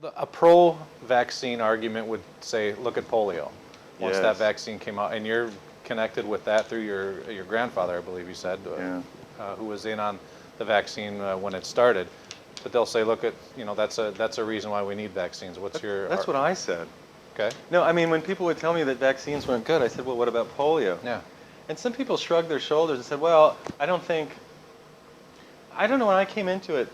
A pro-vaccine argument would say, look at polio. Once that Yes. vaccine came out, and you're connected with that through your grandfather, I believe you said, Yeah. who was in on the vaccine when it started. But they'll say, look at, that's a reason why we need vaccines. What's your... That's what I said. Okay. No, I mean, when people would tell me that vaccines weren't good, I said, well, what about polio? Yeah. And some people shrugged their shoulders and said, well, I don't know, when I came into it,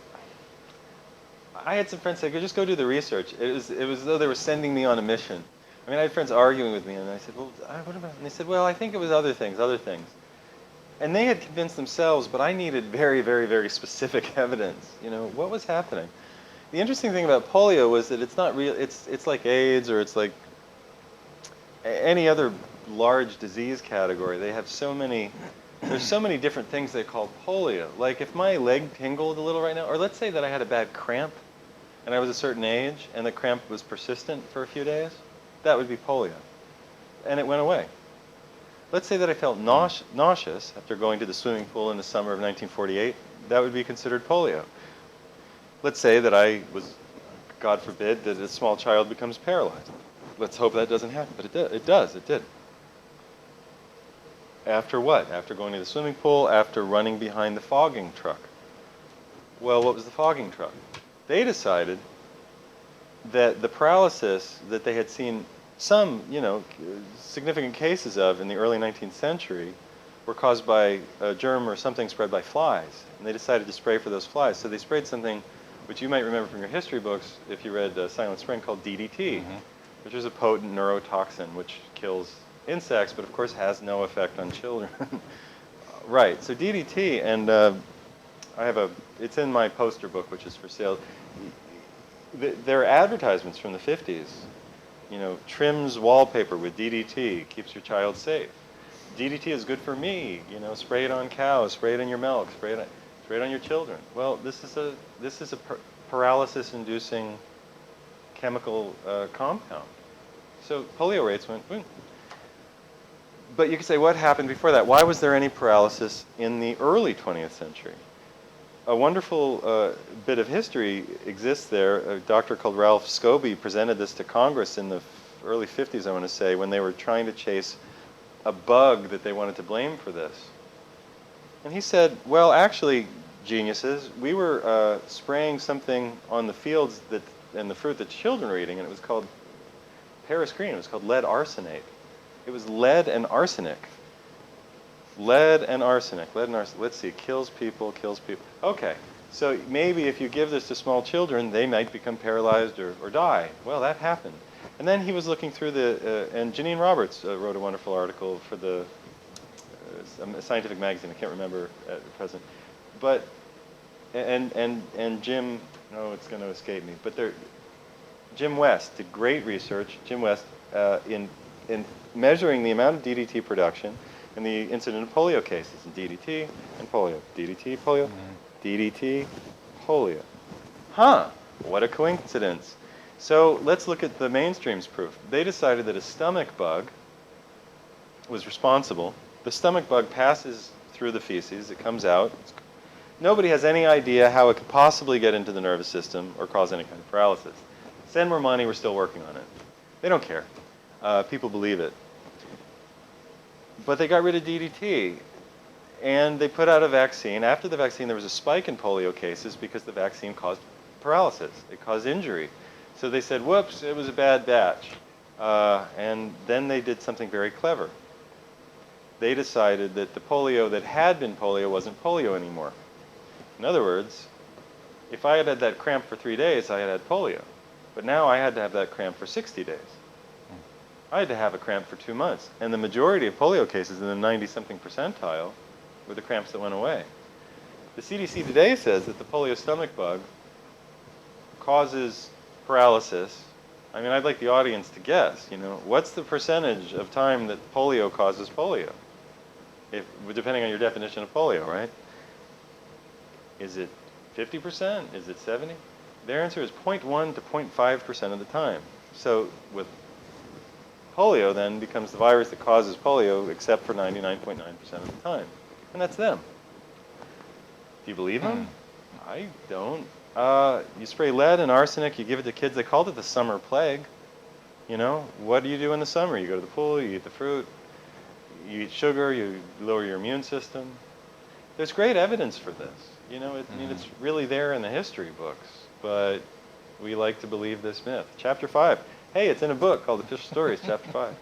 I had some friends say, just go do the research. It was as though they were sending me on a mission. I mean, I had friends arguing with me, and I said, well, what about? And they said, well, I think it was other things. And they had convinced themselves, but I needed very, very, very specific evidence. What was happening? The interesting thing about polio was that it's not real. It's like AIDS, or it's like any other large disease category. They have there's so many different things they call polio. Like if my leg tingled a little right now, or let's say that I had a bad cramp and I was a certain age and the cramp was persistent for a few days, that would be polio. And it went away. Let's say that I felt nauseous after going to the swimming pool in the summer of 1948, that would be considered polio. Let's say that I was, God forbid, that a small child becomes paralyzed. Let's hope that doesn't happen, but it did. After what? After going to the swimming pool, after running behind the fogging truck. Well, what was the fogging truck? They decided that the paralysis that they had seen some, significant cases of in the early 19th century were caused by a germ or something spread by flies. And they decided to spray for those flies. So they sprayed something which you might remember from your history books if you read Silent Spring, called DDT, which is a potent neurotoxin which kills insects, but of course has no effect on children. Right, so DDT, and it's in my poster book, which is for sale. There are advertisements from the 50s. Trims wallpaper with DDT, keeps your child safe. DDT is good for me, spray it on cows, spray it in your milk, spray it on your children. Well, this is a paralysis-inducing chemical compound. So polio rates went boom. But you could say, what happened before that? Why was there any paralysis in the early 20th century? A wonderful bit of history exists there. A doctor called Ralph Scobie presented this to Congress in the early 50s, I want to say, when they were trying to chase a bug that they wanted to blame for this. And he said, well, actually, geniuses, we were spraying something on the fields and the fruit that children were eating, and it was called Paris green. It was called lead arsenate. It was lead and arsenic. Lead and arsenic. Let's see, kills people. Okay, so maybe if you give this to small children, they might become paralyzed or die. Well, that happened. And then he was looking through and Janine Roberts wrote a wonderful article for the scientific magazine. I can't remember at present. But, and Jim, no, it's going to escape me. But Jim West did great research. Jim West in measuring the amount of DDT production and the incident of polio cases, and DDT and polio, DDT, polio, DDT, polio. Huh, what a coincidence. So let's look at the mainstream's proof. They decided that a stomach bug was responsible. The stomach bug passes through the feces, it comes out. Nobody has any idea how it could possibly get into the nervous system or cause any kind of paralysis. Send more money, we're still working on it. They don't care. People believe it. But they got rid of DDT, and they put out a vaccine. After the vaccine, there was a spike in polio cases because the vaccine caused paralysis. It caused injury. So they said, whoops, it was a bad batch. And then they did something very clever. They decided that the polio that had been polio wasn't polio anymore. In other words, if I had had that cramp for 3 days, I had polio. But now I had to have that cramp for 60 days. I had to have a cramp for 2 months. And the majority of polio cases in the 90-something percentile were the cramps that went away. The CDC today says that the polio stomach bug causes paralysis. I mean, I'd like the audience to guess, what's the percentage of time that polio causes polio? Depending on your definition of polio, right? Is it 50%? Is it 70%? Their answer is 0.1 to 0.5% of the time. So with polio then becomes the virus that causes polio, except for 99.9% of the time. And that's them. Do you believe them? I don't. You spray lead and arsenic, you give it to kids. They called it the summer plague. You know, what do you do in the summer? You go to the pool, you eat the fruit, you eat sugar, you lower your immune system. There's great evidence for this. You know, I mean, it's really there in the history books, but we like to believe this myth. Chapter 5. Hey, it's in a book called Official Stories, Chapter 5.